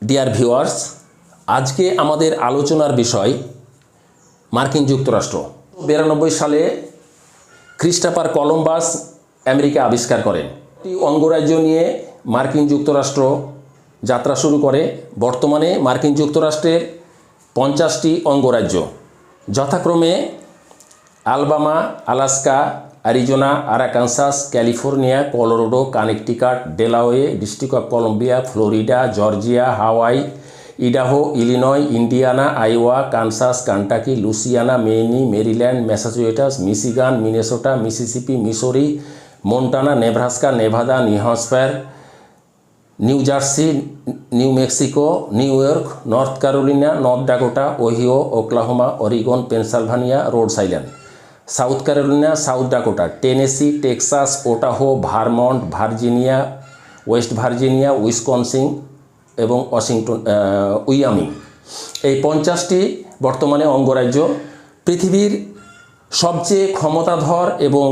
Dear viewers, আজকে আমাদের আলোচনার বিষয় মার্কিন যুক্তরাষ্ট্র। 92 সালে ক্রিস্টোফার কলম্বাস আমেরিকা আবিষ্কার করেন। একটি অঙ্গরাজ্য নিয়ে মার্কিন যুক্তরাষ্ট্র যাত্রা শুরু করে। বর্তমানে মার্কিন যুক্তরাষ্ট্রের 50টি অঙ্গরাজ্য, যথাক্রমে Alabama, Alaska, Arizona, Arkansas, California, Colorado, Connecticut, Delaware, District of Columbia, Florida, Georgia, Hawaii, Idaho, Illinois, Indiana, Iowa, Kansas, Kentucky, Louisiana, Maine, Maryland, Massachusetts, Michigan, Minnesota, Mississippi, Missouri, Montana, Nebraska, Nevada, New Hampshire, New Jersey, New Mexico, New York, North Carolina, North Dakota, Ohio, Oklahoma, Oregon, Pennsylvania, Rhode Island, South Carolina, South Dakota, Tennessee, Texas, Utah, Vermont, Virginia, West Virginia, Wisconsin এবং Wyoming. এই 50টি বর্তমানে অঙ্গরাজ্য। পৃথিবীর সবচেয়ে ক্ষমতাধর এবং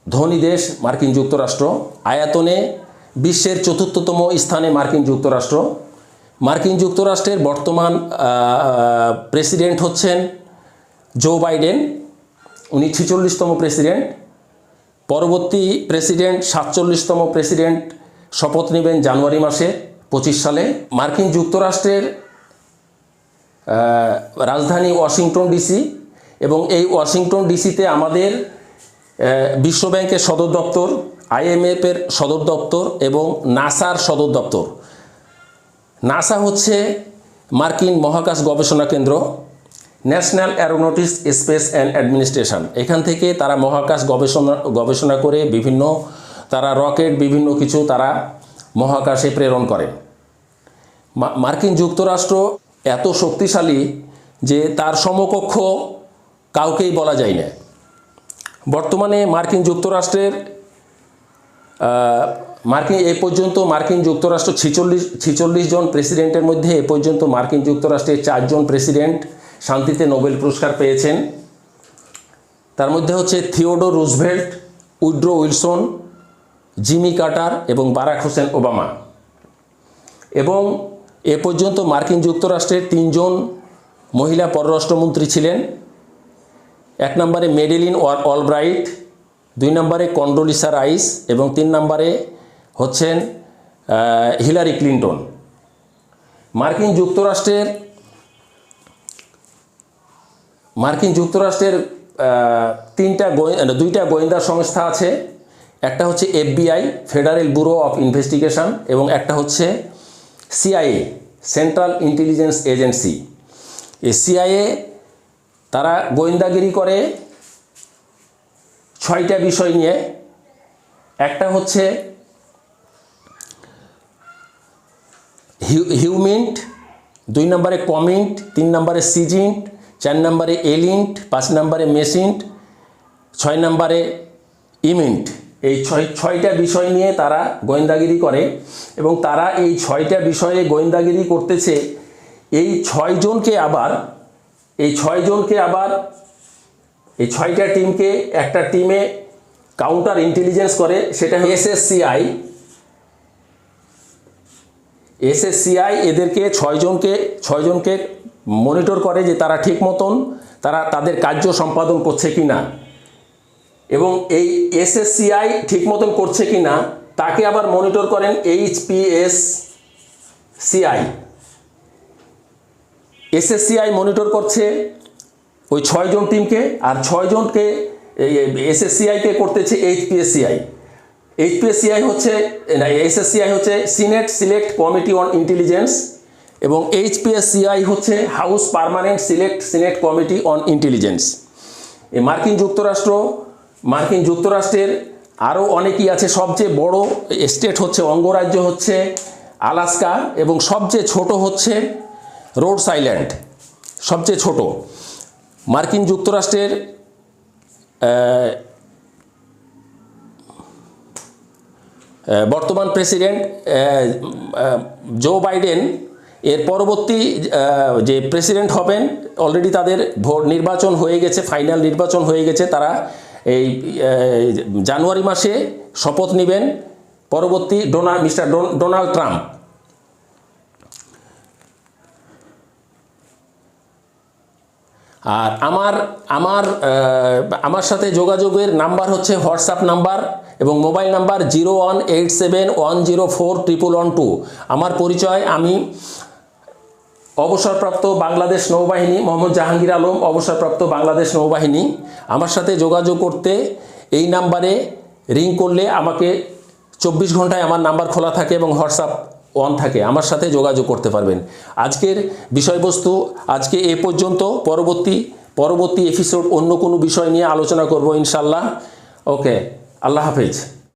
ধনী দেশ মার্কিন যুক্তরাষ্ট্র। আয়তনে বিশ্বের 4র্থতম স্থানে মার্কিন যুক্তরাষ্ট্র। মার্কিন যুক্তরাষ্ট্রের বর্তমান প্রেসিডেন্ট হচ্ছেন জো বাইডেন, উনি 46তম প্রেসিডেন্ট। পরবর্তী প্রেসিডেন্ট 47তম প্রেসিডেন্ট শপথ নেবেন জানুয়ারি মাসে 25 সালে। মার্কিন যুক্তরাষ্ট্রের রাজধানী ওয়াশিংটন ডিসি, এবং এই ওয়াশিংটন ডিসিতে আমাদের বিশ্বব্যাংকের সদর দপ্তর, IMF-এর সদর দপ্তর এবং নাসার সদর দপ্তর। নাসা হচ্ছে মার্কিন মহাকাশ গবেষণা কেন্দ্র, national Aeronautics space and administration. এখান থেকে তারা মহাকাশ গবেষণা করে বিভিন্ন তারা রকেট, বিভিন্ন কিছু তারা মহাকাশে প্রেরণ করে। মার্কিন যুক্তরাষ্ট্র এত শক্তিশালী যে তার সমকক্ষ কাউকেই বলা যায় না। বর্তমানে মার্কিন যুক্তরাষ্ট্রের এই পর্যন্ত মার্কিন যুক্তরাষ্ট্র 46 জন প্রেসিডেন্টের মধ্যে এ পর্যন্ত মার্কিন যুক্তরাষ্ট্রের 4 জন প্রেসিডেন্ট শান্তিতে নোবেল পুরস্কার পেয়েছেন। তার মধ্যে হচ্ছে Theodore Roosevelt, Woodrow Wilson, Jimmy Carter এবং বারাক হোসেন ওবামা। এবং এ পর্যন্ত মার্কিন যুক্তরাষ্ট্রের 3 জন মহিলা পররাষ্ট্রমন্ত্রী ছিলেন। 1 নম্বরে মেডেলিন অলব্রাইট, 2 নম্বরে কন্ডোলিসা রাইস এবং 3 নম্বরে হচ্ছেন হিলারি ক্লিন্টন। মার্কিন যুক্তরাষ্ট্রের 2টা গোয়েন্দা সংস্থা আছে। একটা হচ্ছে FBI, federal bureau of investigation, এবং একটা হচ্ছে CIA, সেন্ট্রাল ইন্টেলিজেন্স এজেন্সি। এই CIA তারা গোয়েন্দাগিরি করে 6টা বিষয় নিয়ে। একটা হচ্ছে হিউমিন্ট, 2 নম্বরে কমিন্ট, 3 নম্বরে সিজিন্ট, 4 নম্বরে এলিন্ট, 5 নম্বরে মেসিন্ট, 6 নম্বরে ইমিন্ট। এই 6টা বিষয় নিয়ে তারা গোয়েন্দাগিরি করে, এবং তারা এই 6টা বিষয়ে গোয়েন্দাগিরি করতেছে। এই 6টা টিমকে একটা টিমে কাউন্টার ইন্টেলিজেন্স করে, সেটা SSCI এদেরকে 6 জনকে মনিটর করে যে তারা ঠিক মতন তাদের কার্য সম্পাদন করছে কি না, এবং এই SSCI ঠিক মতন করছে কি না তাকে আবার মনিটর করেন HPSCI। SSCI মনিটর করছে ওই 6 জন টিমকে, আর 6 জনকে SSCI-কে করতেছে HPSCI। SSCI হচ্ছে senate select committee on intelligence, এবং HPSCI হচ্ছে house permanent senate committee on intelligence. এই মার্কিন যুক্তরাষ্ট্রের আরও অনেকই আছে। সবচেয়ে বড় স্টেট হচ্ছে, অঙ্গরাজ্য হচ্ছে আলাস্কা, এবং সবচেয়ে ছোট হচ্ছে রোড আইল্যান্ড, সবচেয়ে ছোট। মার্কিন যুক্তরাষ্ট্রের বর্তমান প্রেসিডেন্ট জো বাইডেন, এর পরবর্তী যে প্রেসিডেন্ট হবেন, অলরেডি তাদের নির্বাচন হয়ে গেছে, ফাইনাল নির্বাচন হয়ে গেছে। তারা এই জানুয়ারি মাসে শপথ নেবেন পরবর্তী মিস্টার ডোনাল্ড ট্রাম্প। আর আমার সাথে যোগাযোগের নাম্বার হচ্ছে হোয়াটসঅ্যাপ নাম্বার এবং মোবাইল নাম্বার 01871041112। আমার পরিচয়, আমি অবসরপ্রাপ্ত বাংলাদেশ নৌবাহিনী মোহাম্মদ জাহাঙ্গীর আলম, অবসরপ্রাপ্ত বাংলাদেশ নৌবাহিনী। আমার সাথে যোগাযোগ করতে এই নাম্বারে রিং করলে আমাকে 24 ঘন্টায় আমার নাম্বার খোলা থাকে এবং হোয়াটসঅ্যাপ অন থাকে, আমার সাথে যোগাযোগ করতে পারবেন। আজকের বিষয়বস্তু আজকে এ পর্যন্ত। পরবর্তী এপিসোড অন্য কোনো বিষয় নিয়ে আলোচনা করব ইনশাল্লাহ। ওকে, আল্লাহ হাফেজ।